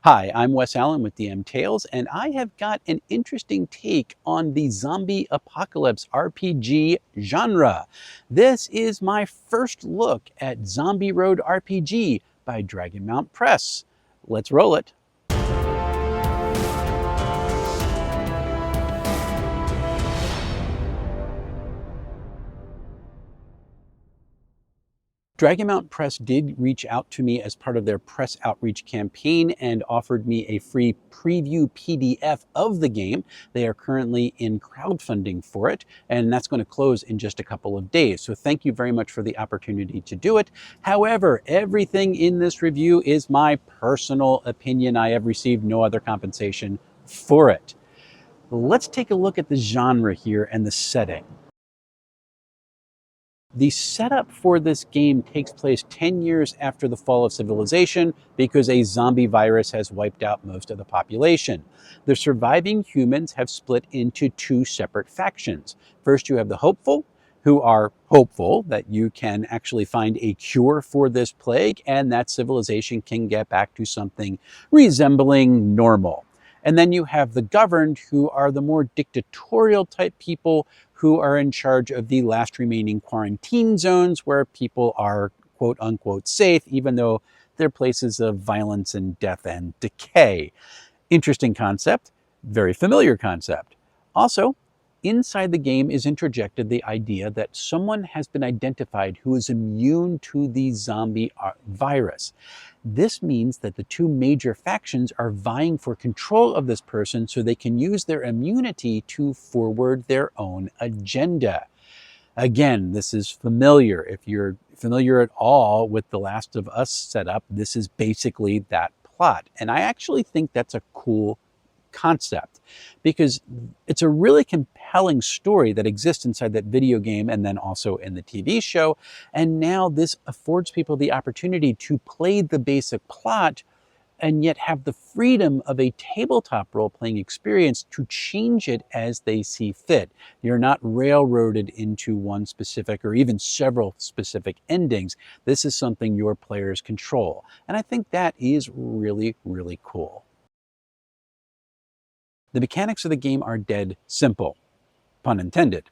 Hi, I'm Wes Allen with DM Tales, and I have got an interesting take on the zombie apocalypse RPG genre. This is my first look at Zombie Road RPG by Dragonmount Press. Let's roll it. Dragonmount Press did reach out to me as part of their press outreach campaign and offered me a free preview PDF of the game. They are currently in crowdfunding for it, and that's going to close in just a couple of days. So thank you very much for the opportunity to do it. However, everything in this review is my personal opinion. I have received no other compensation for it. Let's take a look at the genre here and the setting. The setup for this game takes place 10 years after the fall of civilization because a zombie virus has wiped out most of the population. The surviving humans have split into two separate factions. First, you have the hopeful, who are hopeful that you can actually find a cure for this plague and that civilization can get back to something resembling normal. And then you have the governed, who are the more dictatorial type people who are in charge of the last remaining quarantine zones where people are quote unquote safe, even though they're places of violence and death and decay. Interesting concept, very familiar concept. Also, inside the game is interjected the idea that someone has been identified who is immune to the zombie virus. This means that the two major factions are vying for control of this person so they can use their immunity to forward their own agenda. Again, this is familiar. If you're familiar at all with the Last of Us setup, this is basically that plot. And I actually think that's a cool concept because it's a really compelling story that exists inside that video game and then also in the TV show. And now this affords people the opportunity to play the basic plot and yet have the freedom of a tabletop role-playing experience to change it as they see fit. You're not railroaded into one specific or even several specific endings. This is something your players control. And I think that is really, really cool. The mechanics of the game are dead simple, pun intended.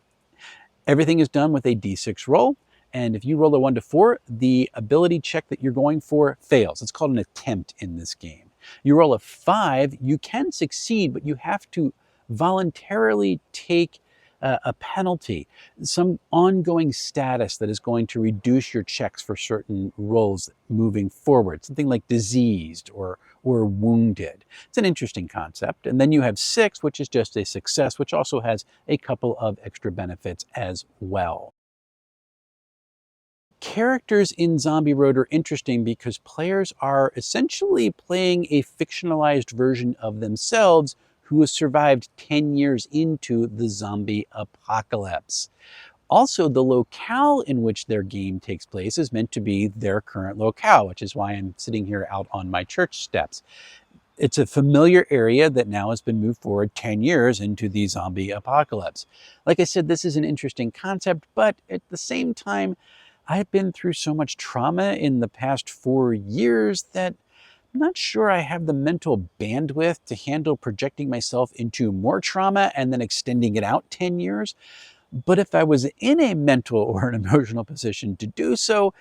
Everything is done with a d6 roll, and if you roll a 1 to 4, the ability check that you're going for fails. It's called an attempt in this game. You roll a 5, you can succeed, but you have to voluntarily take a penalty, some ongoing status that is going to reduce your checks for certain rolls moving forward, something like diseased or wounded. It's an interesting concept. And then you have 6, which is just a success, which also has a couple of extra benefits as well. Characters in Zombie Road are interesting because players are essentially playing a fictionalized version of themselves who has survived 10 years into the zombie apocalypse. Also, the locale in which their game takes place is meant to be their current locale, which is why I'm sitting here out on my church steps. It's a familiar area that now has been moved forward 10 years into the zombie apocalypse. Like I said, this is an interesting concept, but at the same time, I've been through so much trauma in the past 4 years that I'm not sure I have the mental bandwidth to handle projecting myself into more trauma and then extending it out 10 years. But if I was in a mental or an emotional position to do so,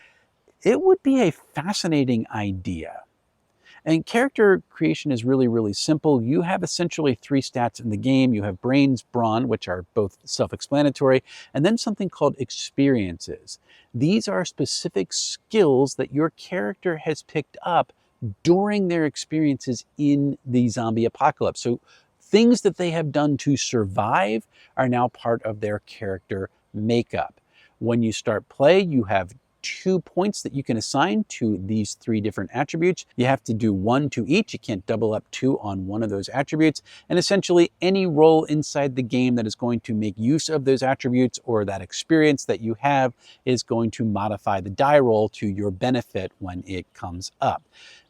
it would be a fascinating idea. And character creation is really, really simple. You have essentially 3 stats in the game. You have brains, brawn, which are both self-explanatory, and then something called experiences. These are specific skills that your character has picked up during their experiences in the zombie apocalypse. So things that they have done to survive are now part of their character makeup. When you start play, you have 2 points that you can assign to these 3 different attributes. You have to do 1 to each. You can't double up 2 on one of those attributes. And essentially any role inside the game that is going to make use of those attributes or that experience that you have is going to modify the die roll to your benefit when it comes up.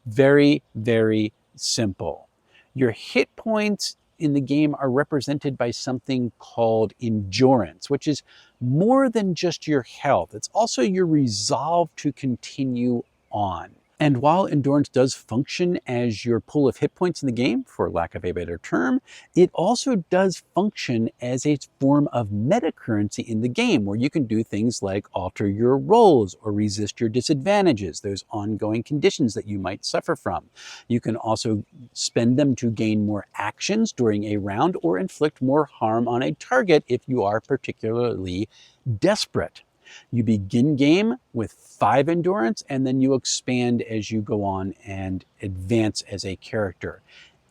Very, very simple. Your hit points in the game are represented by something called endurance, which is more than just your health. It's also your resolve to continue on. And while endurance does function as your pool of hit points in the game, for lack of a better term, it also does function as a form of meta currency in the game, where you can do things like alter your rolls or resist your disadvantages, those ongoing conditions that you might suffer from. You can also spend them to gain more actions during a round or inflict more harm on a target if you are particularly desperate. You begin game with 5 endurance, and then you expand as you go on and advance as a character.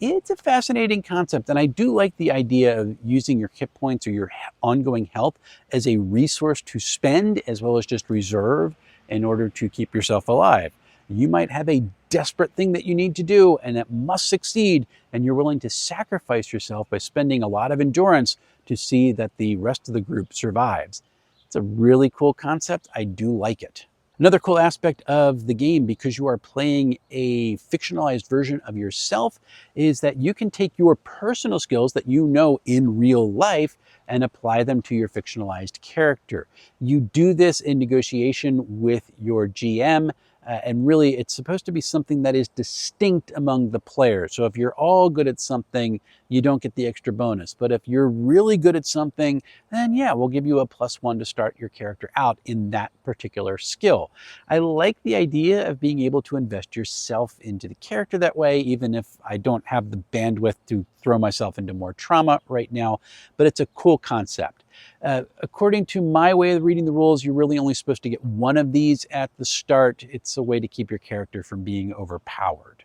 It's a fascinating concept, and I do like the idea of using your hit points or your ongoing health as a resource to spend as well as just reserve in order to keep yourself alive. You might have a desperate thing that you need to do and it must succeed, and you're willing to sacrifice yourself by spending a lot of endurance to see that the rest of the group survives. It's a really cool concept. I do like it. Another cool aspect of the game, because you are playing a fictionalized version of yourself, is that you can take your personal skills that you know in real life and apply them to your fictionalized character. You do this in negotiation with your GM, and really it's supposed to be something that is distinct among the players. So if you're all good at something, you don't get the extra bonus. But if you're really good at something, then yeah, we'll give you a +1 to start your character out in that particular skill. I like the idea of being able to invest yourself into the character that way, even if I don't have the bandwidth to throw myself into more trauma right now, but it's a cool concept. According to my way of reading the rules, you're really only supposed to get 1 of these at the start. It's a way to keep your character from being overpowered.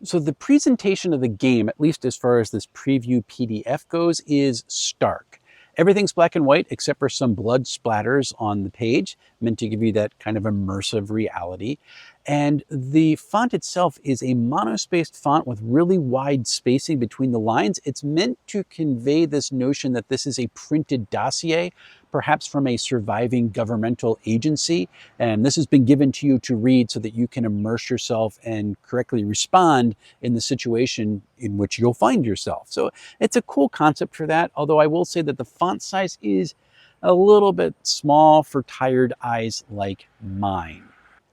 So the presentation of the game, at least as far as this preview PDF goes, is stark. Everything's black and white except for some blood splatters on the page, meant to give you that kind of immersive reality. And the font itself is a monospaced font with really wide spacing between the lines. It's meant to convey this notion that this is a printed dossier, perhaps from a surviving governmental agency. And this has been given to you to read so that you can immerse yourself and correctly respond in the situation in which you'll find yourself. So it's a cool concept for that, although I will say that the font size is a little bit small for tired eyes like mine.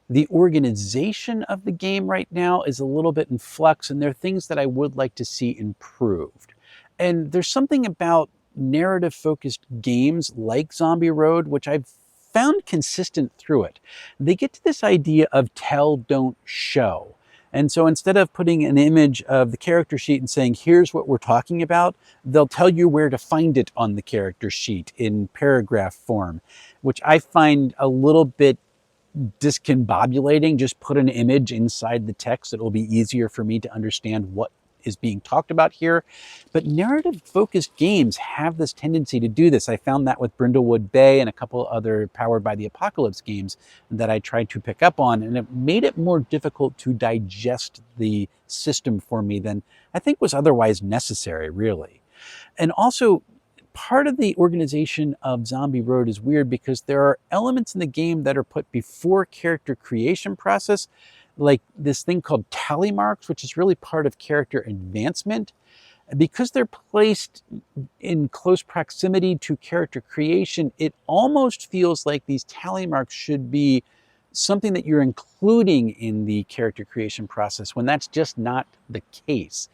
The organization of the game right now is a little bit in flux, and there are things that I would like to see improved. And there's something about narrative-focused games like Zombie Road, which I've found consistent through it. They get to this idea of tell, don't show. And so instead of putting an image of the character sheet and saying, here's what we're talking about, they'll tell you where to find it on the character sheet in paragraph form, which I find a little bit discombobulating. Just put an image inside the text. It'll be easier for me to understand what is being talked about here. But narrative-focused games have this tendency to do this. I found that with Brindlewood Bay and a couple other Powered by the Apocalypse games that I tried to pick up on, and it made it more difficult to digest the system for me than I think was otherwise necessary, really. And also, part of the organization of Zombie Road is weird because there are elements in the game that are put before character creation process, like this thing called tally marks, which is really part of character advancement. Because they're placed in close proximity to character creation, it almost feels like these tally marks should be something that you're including in the character creation process, when that's just not the case.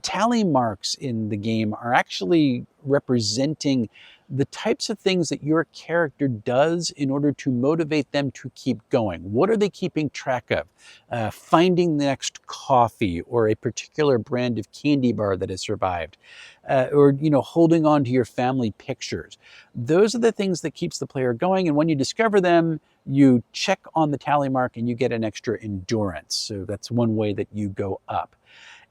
Tally marks in the game are actually representing the types of things that your character does in order to motivate them to keep going. What are they keeping track of? Finding the next coffee, or a particular brand of candy bar that has survived, or holding on to your family pictures. Those are the things that keeps the player going, and when you discover them, you check on the tally mark and you get an extra endurance. So that's one way that you go up.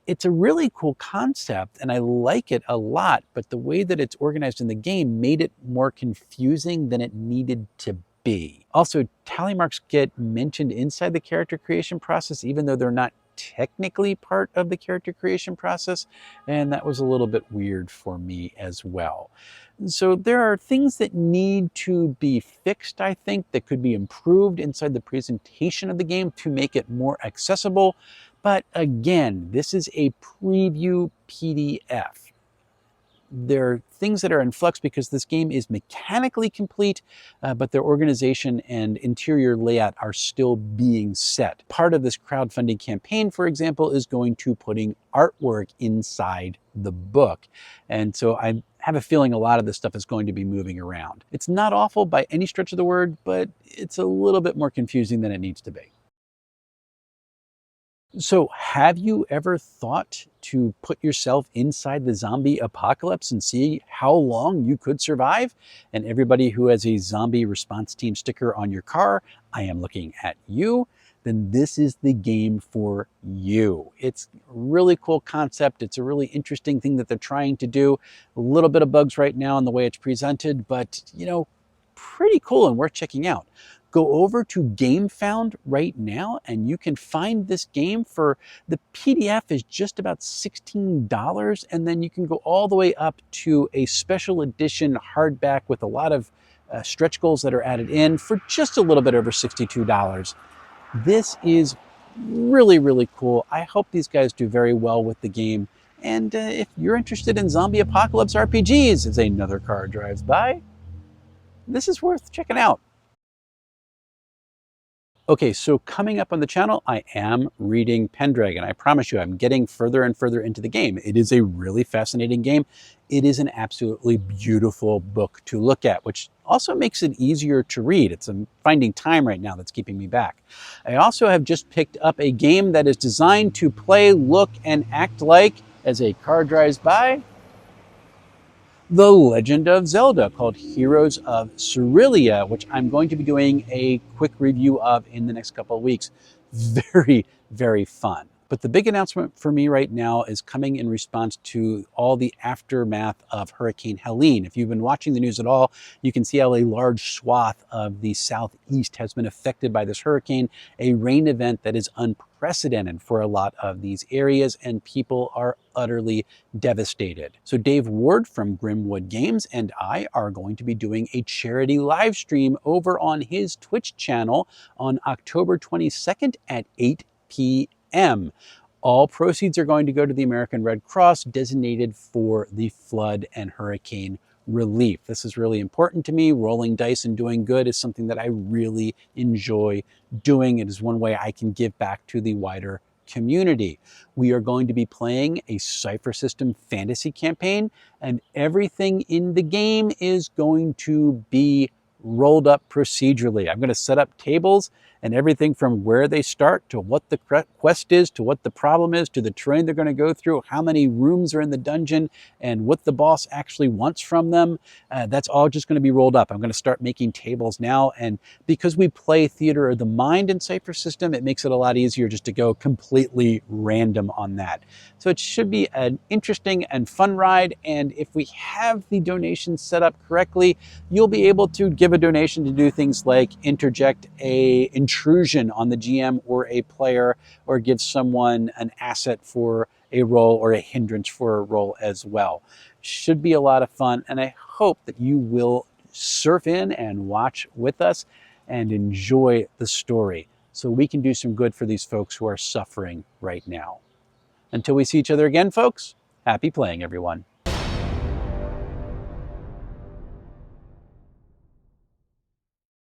It's a really cool concept and I like it a lot, but the way that it's organized in the game made it more confusing than it needed to be. Also, tally marks get mentioned inside the character creation process, even though they're not technically part of the character creation process, and that was a little bit weird for me as well. So there are things that need to be fixed, I think, that could be improved inside the presentation of the game to make it more accessible. But again, this is a preview PDF. There are things that are in flux because this game is mechanically complete, but their organization and interior layout are still being set. Part of this crowdfunding campaign, for example, is going to putting artwork inside the book. And so I have a feeling a lot of this stuff is going to be moving around. It's not awful by any stretch of the word, but it's a little bit more confusing than it needs to be. So have you ever thought to put yourself inside the zombie apocalypse and see how long you could survive? And everybody who has a zombie response team sticker on your car, I am looking at you, then this is the game for you. It's a really cool concept. It's a really interesting thing that they're trying to do. A little bit of bugs right now in the way it's presented, but pretty cool and worth checking out. Go over to GameFound right now and you can find this game for, the PDF is just about $16, and then you can go all the way up to a special edition hardback with a lot of stretch goals that are added in for just a little bit over $62. This is really, really cool. I hope these guys do very well with the game. And if you're interested in zombie apocalypse RPGs as another car drives by, this is worth checking out. Okay, so coming up on the channel, I am reading Pendragon. I promise you, I'm getting further and further into the game. It is a really fascinating game. It is an absolutely beautiful book to look at, which also makes it easier to read. It's finding time right now that's keeping me back. I also have just picked up a game that is designed to play, look, and act like, as a car drives by, The Legend of Zelda, called Heroes of Cerealia, which I'm going to be doing a quick review of in the next couple of weeks. Very, very fun. But the big announcement for me right now is coming in response to all the aftermath of Hurricane Helene. If you've been watching the news at all, you can see how a large swath of the southeast has been affected by this hurricane, a rain event that is unprecedented for a lot of these areas, and people are utterly devastated. So Dave Ward from Grimwood Games and I are going to be doing a charity live stream over on his Twitch channel on October 22nd at 8 p.m. All proceeds are going to go to the American Red Cross, designated for the flood and hurricane relief. This is really important to me. Rolling dice and doing good is something that I really enjoy doing. It is one way I can give back to the wider community. We are going to be playing a Cypher System fantasy campaign, and everything in the game is going to be rolled up procedurally. I'm going to set up tables, and everything from where they start to what the quest is, to what the problem is, to the terrain they're going to go through, how many rooms are in the dungeon, and what the boss actually wants from them. That's all just going to be rolled up. I'm going to start making tables now, and because we play Theater of the Mind in Cypher System, it makes it a lot easier just to go completely random on that. So it should be an interesting and fun ride, and if we have the donations set up correctly, you'll be able to give a donation to do things like interject a intrusion on the GM or a player, or give someone an asset for a role or a hindrance for a role as well. Should be a lot of fun, and I hope that you will surf in and watch with us and enjoy the story so we can do some good for these folks who are suffering right now. Until we see each other again, folks, happy playing, everyone.